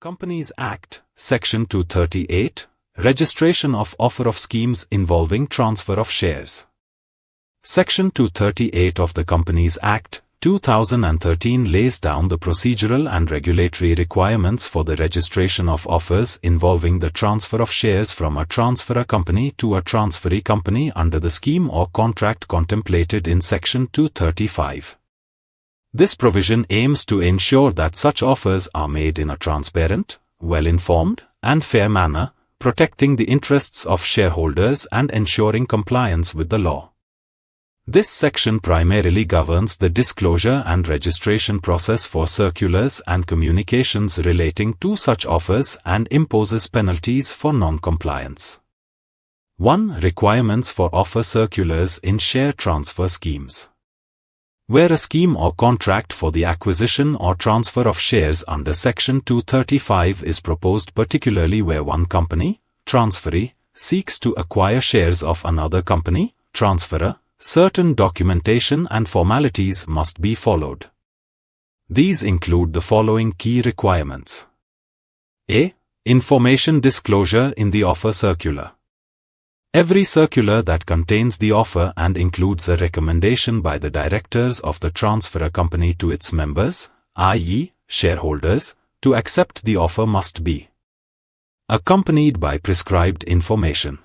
Companies Act, Section 238, Registration of Offer of Schemes Involving Transfer of Shares. Section 238 of the Companies Act, 2013 lays down the procedural and regulatory requirements for the registration of offers involving the transfer of shares from a transferor company to a transferee company under the scheme or contract contemplated in Section 235. This provision aims to ensure that such offers are made in a transparent, well-informed, and fair manner, protecting the interests of shareholders and ensuring compliance with the law. This section primarily governs the disclosure and registration process for circulars and communications relating to such offers and imposes penalties for non-compliance. 1. Requirements for offer circulars in share transfer schemes. Where a scheme or contract for the acquisition or transfer of shares under Section 235 is proposed, particularly where one company, transferee, seeks to acquire shares of another company, transferor, certain documentation and formalities must be followed. These include the following key requirements. A. Information disclosure in the offer circular. Every circular that contains the offer and includes a recommendation by the directors of the transferor company to its members, i.e., shareholders, to accept the offer must be accompanied by prescribed information,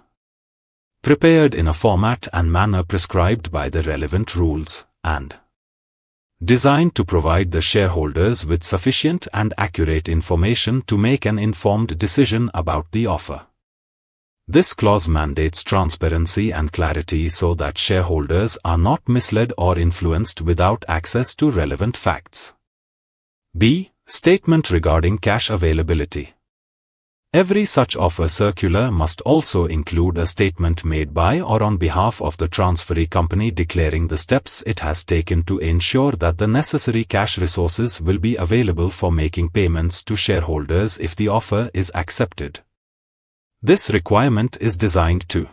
prepared in a format and manner prescribed by the relevant rules, and designed to provide the shareholders with sufficient and accurate information to make an informed decision about the offer. This clause mandates transparency and clarity so that shareholders are not misled or influenced without access to relevant facts. B. Statement regarding cash availability. Every such offer circular must also include a statement made by or on behalf of the transferee company declaring the steps it has taken to ensure that the necessary cash resources will be available for making payments to shareholders if the offer is accepted. This requirement is designed to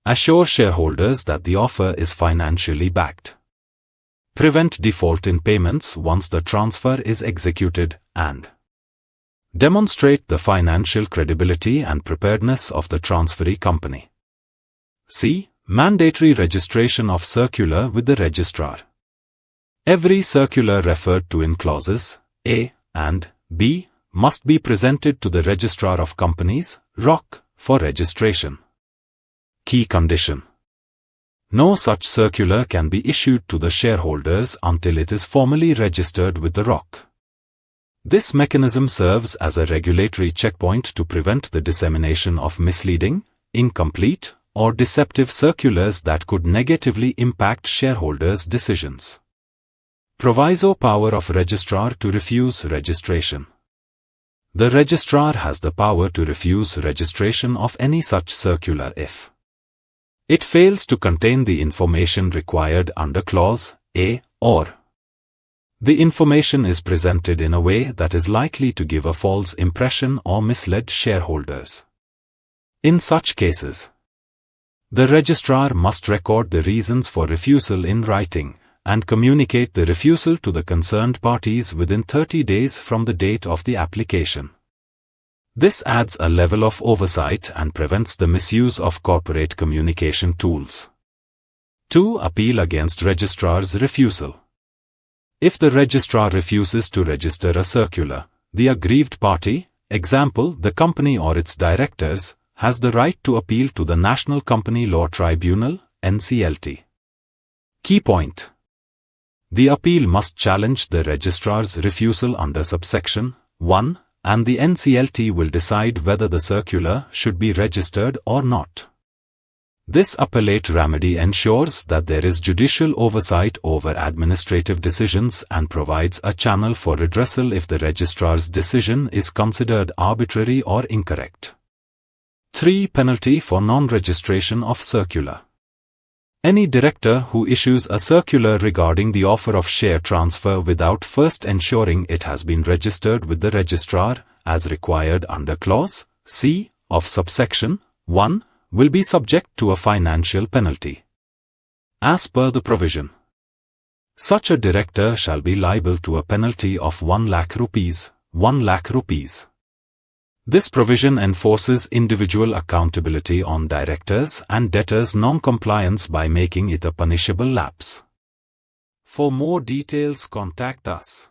assure shareholders that the offer is financially backed, prevent default in payments once the transfer is executed, and demonstrate the financial credibility and preparedness of the transferee company. C. Mandatory registration of circular with the registrar. Every circular referred to in clauses A and B must be presented to the Registrar of Companies, ROC, for registration. Key condition. No such circular can be issued to the shareholders until it is formally registered with the ROC. This mechanism serves as a regulatory checkpoint to prevent the dissemination of misleading, incomplete, or deceptive circulars that could negatively impact shareholders' decisions. Proviso power of registrar to refuse registration. The registrar has the power to refuse registration of any such circular if it fails to contain the information required under Clause A, or the information is presented in a way that is likely to give a false impression or mislead shareholders. In such cases, the registrar must record the reasons for refusal in writing and communicate the refusal to the concerned parties within 30 days from the date of the application. This adds a level of oversight and prevents the misuse of corporate communication tools. 2. Appeal against registrar's refusal. If the registrar refuses to register a circular, the aggrieved party, example the company or its directors, has the right to appeal to the National Company Law Tribunal, NCLT. Key point. The appeal must challenge the registrar's refusal under subsection 1, and the NCLT will decide whether the circular should be registered or not. This appellate remedy ensures that there is judicial oversight over administrative decisions and provides a channel for redressal if the registrar's decision is considered arbitrary or incorrect. 3. Penalty for non-registration of circular. Any director who issues a circular regarding the offer of share transfer without first ensuring it has been registered with the registrar, as required under Clause C of subsection 1, will be subject to a financial penalty. As per the provision, such a director shall be liable to a penalty of 1 lakh rupees, 1 lakh rupees. This provision enforces individual accountability on directors and debtors' non-compliance by making it a punishable lapse. For more details, contact us.